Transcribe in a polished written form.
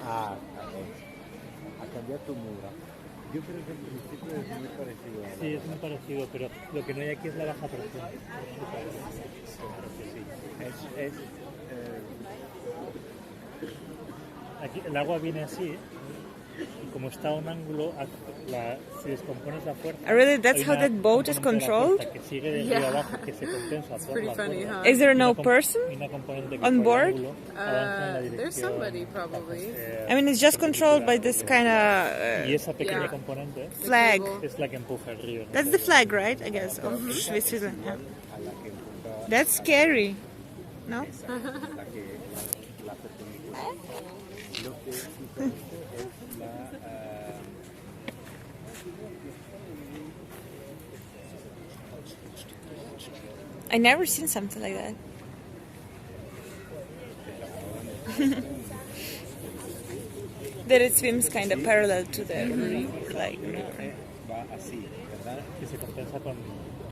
A cambiar tu muro. Yo creo que el principio es muy parecido. Sí, es muy parecido, pero lo que no hay aquí es la baja presión. Aquí el agua viene así, y como está a un ángulo, si descompones la fuerza. Really, that's hay how una that boat is componente de la controlled? fuerza que sigue de arriba abajo, que se compensa por pretty la funny, fuerza. huh? Is there Y no una person y una componente que on por el board? ángulo avanza en la There's dirección, somebody probably. I mean, it's just controlled by this kind y esa pequeña Yeah. componente of flag. es la que empuja el río, ¿no? That's the flag, right? I guess of Switzerland. Yeah. That's scary. No? La perpendicular. Lo que es diferente es la... I never seen something like that. That it swims kind of parallel to the reef, like. va así, ¿verdad? que se compensa con